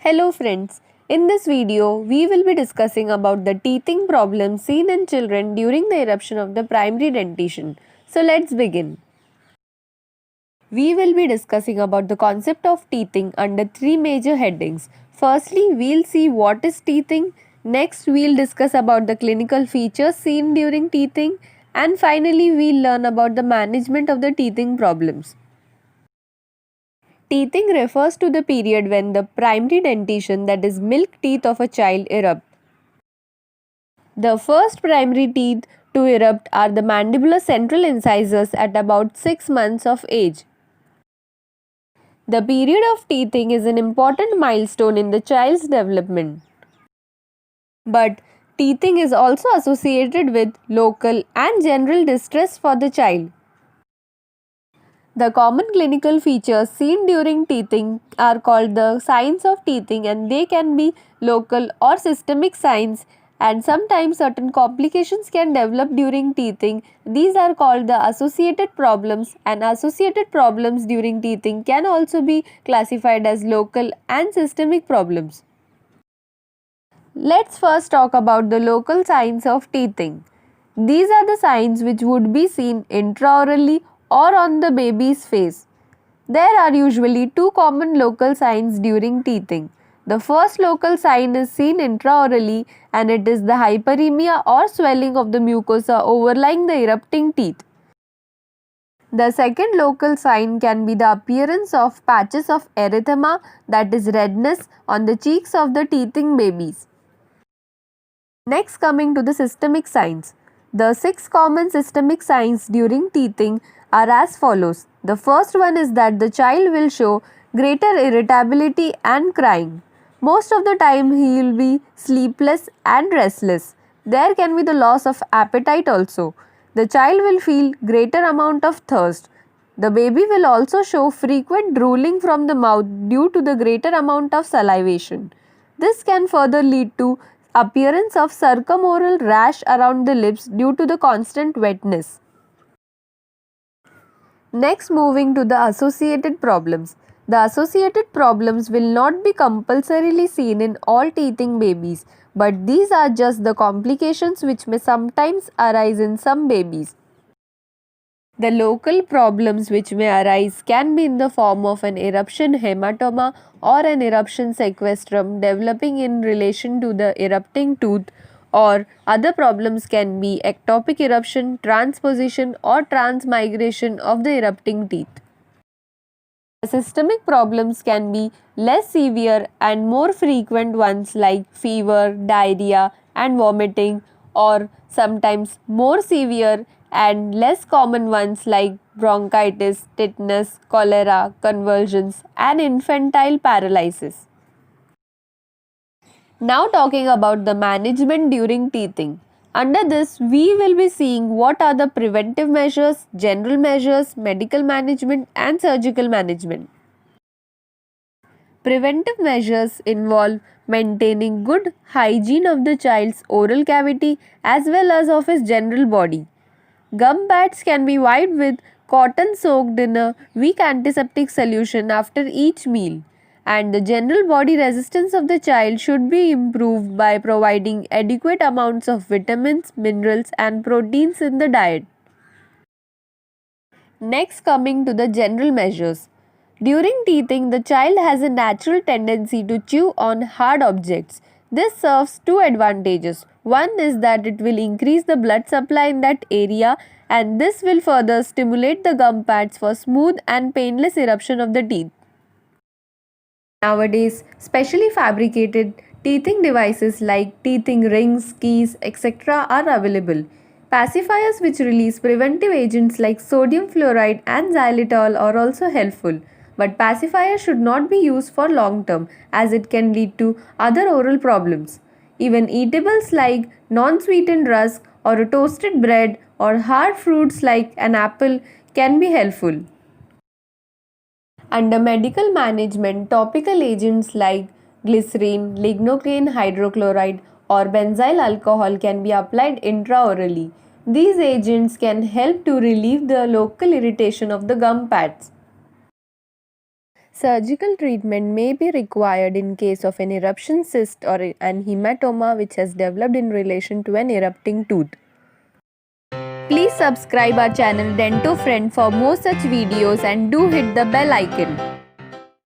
Hello friends, in this video we will be discussing about the teething problem seen in children during the eruption of the primary dentition. So let's begin. We will be discussing about the concept of teething under three major headings. Firstly, we'll see what is teething. Next, we'll discuss about the clinical features seen during teething. And finally, we'll learn about the management of the teething problems. Teething refers to the period when the primary dentition, that is milk teeth of a child, erupt. The first primary teeth to erupt are the mandibular central incisors at about 6 months of age. The period of teething is an important milestone in the child's development. But teething is also associated with local and general distress for the child. The common clinical features seen during teething are called the signs of teething, and they can be local or systemic signs, and sometimes certain complications can develop during teething. These are called the associated problems, and associated problems during teething can also be classified as local and systemic problems. Let's first talk about the local signs of teething. These are the signs which would be seen intraorally or on the baby's face. There are usually two common local signs during teething. The first local sign is seen intraorally, and it is the hyperemia or swelling of the mucosa overlying the erupting teeth. The second local sign can be the appearance of patches of erythema, that is redness, on the cheeks of the teething babies. Next, coming to the systemic signs. The 6 common systemic signs during teething are as follows. The first one is that the child will show greater irritability and crying. Most of the time he will be sleepless and restless. There can be the loss of appetite also. The child will feel greater amount of thirst. The baby will also show frequent drooling from the mouth due to the greater amount of salivation. This can further lead to appearance of circumoral rash around the lips due to the constant wetness. Next, moving to the associated problems. The associated problems will not be compulsorily seen in all teething babies, but these are just the complications which may sometimes arise in some babies. The local problems which may arise can be in the form of an eruption hematoma or an eruption sequestrum developing in relation to the erupting tooth, or other problems can be ectopic eruption, transposition or transmigration of the erupting teeth. The systemic problems can be less severe and more frequent ones like fever, diarrhea and vomiting, or sometimes more severe and less common ones like bronchitis, tetanus, cholera, convulsions and infantile paralysis. Now talking about the management during teething. Under this, we will be seeing what are the preventive measures, general measures, medical management and surgical management. Preventive measures involve maintaining good hygiene of the child's oral cavity as well as of his general body. Gum pads can be wiped with cotton soaked in a weak antiseptic solution after each meal, and the general body resistance of the child should be improved by providing adequate amounts of vitamins, minerals and proteins in the diet. Next, coming to the general measures. During teething, the child has a natural tendency to chew on hard objects. This serves two advantages. One is that it will increase the blood supply in that area, and this will further stimulate the gum pads for smooth and painless eruption of the teeth. Nowadays, specially fabricated teething devices like teething rings, keys, etc. are available. Pacifiers which release preventive agents like sodium fluoride and xylitol are also helpful. But pacifiers should not be used for long term as it can lead to other oral problems. Even eatables like non-sweetened rusk or a toasted bread or hard fruits like an apple can be helpful. Under medical management, topical agents like glycerin, lignocaine hydrochloride, or benzyl alcohol can be applied intraorally. These agents can help to relieve the local irritation of the gum pads. Surgical treatment may be required in case of an eruption cyst or an hematoma which has developed in relation to an erupting tooth. Please subscribe our channel Dento Friend for more such videos and do hit the bell icon.